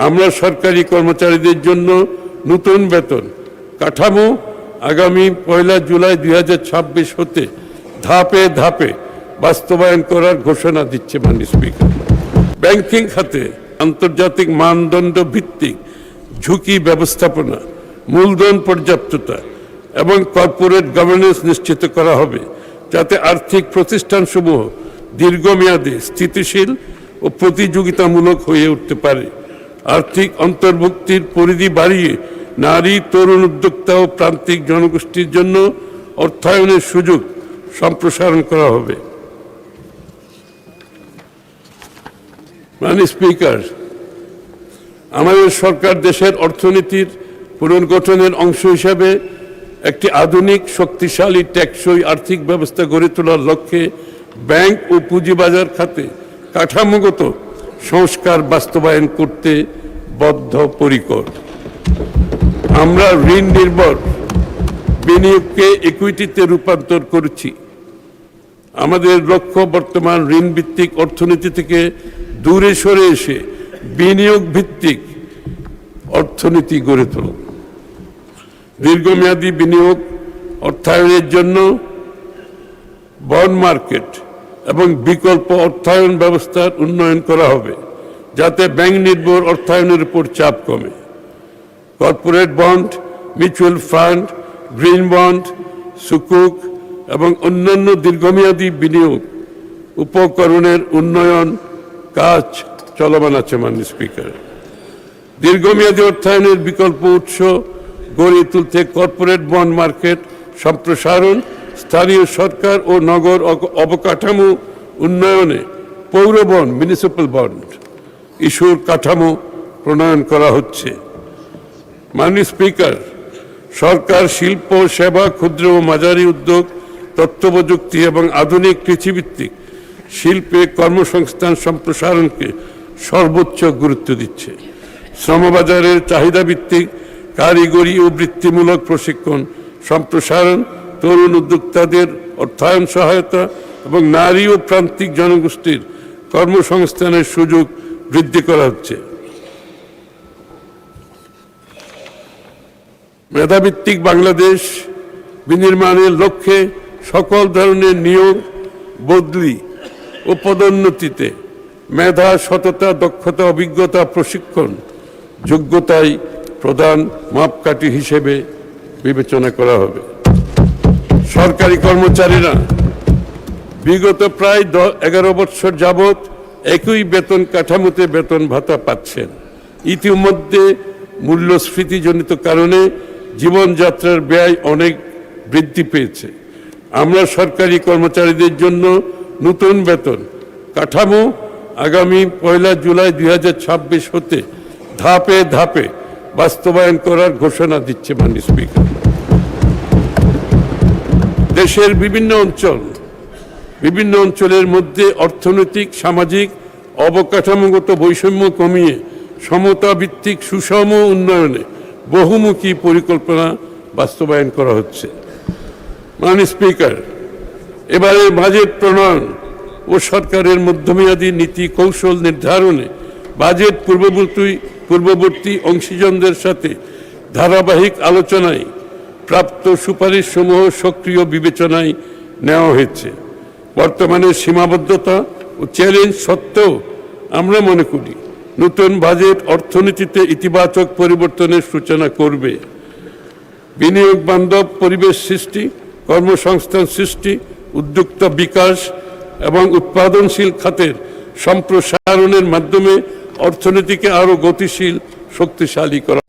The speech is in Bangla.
আমরা সরকারি কর্মচারীদের জন্য নতুন বেতন কাঠামো আগামী 1 জুলাই 2026 হতে ধাপে ধাপে বাস্তবায়ন করার ঘোষণা দিচ্ছে মাননীয় স্পিকার। ব্যাংকিং খাতে আন্তর্জাতিক মানদণ্ড ভিত্তিক ঝুঁকি ব্যবস্থাপনা, মূলধন পর্যাপ্ততা এবং কর্পোরেট গভর্নেন্স নিশ্চিত করা হবে, যাতে আর্থিক প্রতিষ্ঠানসমূহ দীর্ঘমেয়াদী স্থিতিশীল ও প্রতিযোগিতামূলক হয়ে উঠতে পারে। আর্থিক অন্তর্ভুক্তির পরিধি বাড়িয়ে নারী, তরুণ উদ্যোক্তা ও প্রান্তিক জনগোষ্ঠীর জন্য অর্থায়নের সুযোগ সম্প্রসারণ করা হবে। মাননীয় স্পিকার, আমাদের সরকার দেশের অর্থনীতির পুনর্গঠনের অংশ হিসাবে একটি আধুনিক, শক্তিশালী, টেকসই আর্থিক ব্যবস্থা গড়ে তোলার লক্ষ্যে ব্যাংক ও পুঁজিবাজার খাতে কাঠামোগত সংস্কার বাস্তবায়ন করতে বদ্ধপরিকর। আমরা ঋণ নির্ভর বিনিয়োগকে ইকুইটিতে রূপান্তর করেছি। আমাদের লক্ষ্য বর্তমান ঋণ ভিত্তিক অর্থনীতি থেকে দূরে সরে এসে বিনিয়োগ ভিত্তিক অর্থনীতি গড়ে তোলা। দীর্ঘমেয়াদী বিনিয়োগ অর্থায়নের জন্য বন্ড মার্কেট এবং বিকল্প অর্থায়ন ব্যবস্থার উন্নয়ন করা হবে, যাতে ব্যাংক নির্ভর অর্থায়নের উপর চাপ কমে। Corporate bond, mutual fund, green bond, সুকুক এবং অন্যান্য দীর্ঘমেয়াদী বিনিয়োগ উপকরণের উন্নয়ন কাজ চলমান আছে। মাননীয় স্পিকার, দীর্ঘমেয়াদী অর্থায়নের বিকল্প উৎস গড়ে তুলতে কর্পোরেট বন্ড মার্কেট সম্প্রসারণ, স্থানীয় সরকার ও নগর অবকাঠামো উন্নয়নে পৌর বন্ড, মিউনিসিপ্যাল বন্ড ইস্যুর কাঠামো প্রণয়ন করা হচ্ছে। মাননীয় স্পিকার, সরকার শিল্প, সেবা, ক্ষুদ্র ও মাঝারি উদ্যোগ, তথ্য প্রযুক্তি এবং আধুনিক কৃষিভিত্তিক শিল্পে কর্মসংস্থান সম্প্রসারণকে সর্বোচ্চ গুরুত্ব দিচ্ছে। শ্রমবাজারের চাহিদাভিত্তিক কারিগরি ও বৃত্তিমূলক প্রশিক্ষণ সম্প্রসারণ, তরুণ উদ্যোক্তাদের অর্থায়ন সহায়তা এবং নারী ও প্রান্তিক জনগোষ্ঠীর কর্মসংস্থানের সুযোগ বৃদ্ধি করা হচ্ছে। মেধাভিত্তিক বাংলাদেশ বিনির্মাণের লক্ষ্যে সকল ধরনের নিয়োগ, বদলি ও পদোন্নতিতে মেধা, সততা, দক্ষতা, অভিজ্ঞতা, প্রশিক্ষণ, যোগ্যতাই প্রধান মাপকাঠি হিসেবে বিবেচনা করা হবে। সরকারি কর্মচারীরা বিগত প্রায় 11 বছর যাবৎ একই বেতন কাঠামোতে বেতন ভাতা পাচ্ছেন। ইতিমধ্যে মূল্যস্ফীতিজনিত কারণে জীবনযাত্রার ব্যয় অনেক বৃদ্ধি পেয়েছে। আমরা সরকারি কর্মচারীদের জন্য নতুন বেতন কাঠামো আগামী 1 জুলাই 2026 হতে ধাপে ধাপে বাস্তবায়ন করার ঘোষণা দিচ্ছে মাননীয় স্পিকার। দেশের বিভিন্ন অঞ্চলের মধ্যে অর্থনৈতিক, সামাজিক, অবকাঠামোগত বৈষম্য কমিয়ে সমতা ভিত্তিক সুষম উন্নয়নে বহুমুখী পরিকল্পনা বাস্তবায়ন করা হচ্ছে। মাননীয় স্পিকার, এবারে বাজেট প্রণয়ন ও সরকারের মধ্যমেয়াদী নীতি কৌশল নির্ধারণে বাজেট পূর্ববর্তী অংশীজনদের সাথে ধারাবাহিক আলোচনায় প্রাপ্ত সুপারিশ সমূহ সক্রিয় বিবেচনায় নেওয়া হয়েছে। বর্তমানে সীমাবদ্ধতা ও চ্যালেঞ্জ সত্ত্বেও আমরা মনে করি নতুন বাজেট অর্থনীতিতে ইতিবাচক পরিবর্তনের সূচনা করবে। বিনিয়োগ বান্ধব পরিবেশ সৃষ্টি, কর্মসংস্থান সৃষ্টি, উদ্যোক্তা বিকাশ এবং উৎপাদনশীল খাতের সম্প্রসারণের মাধ্যমে অর্থনীতিকে আরও গতিশীল, শক্তিশালী করা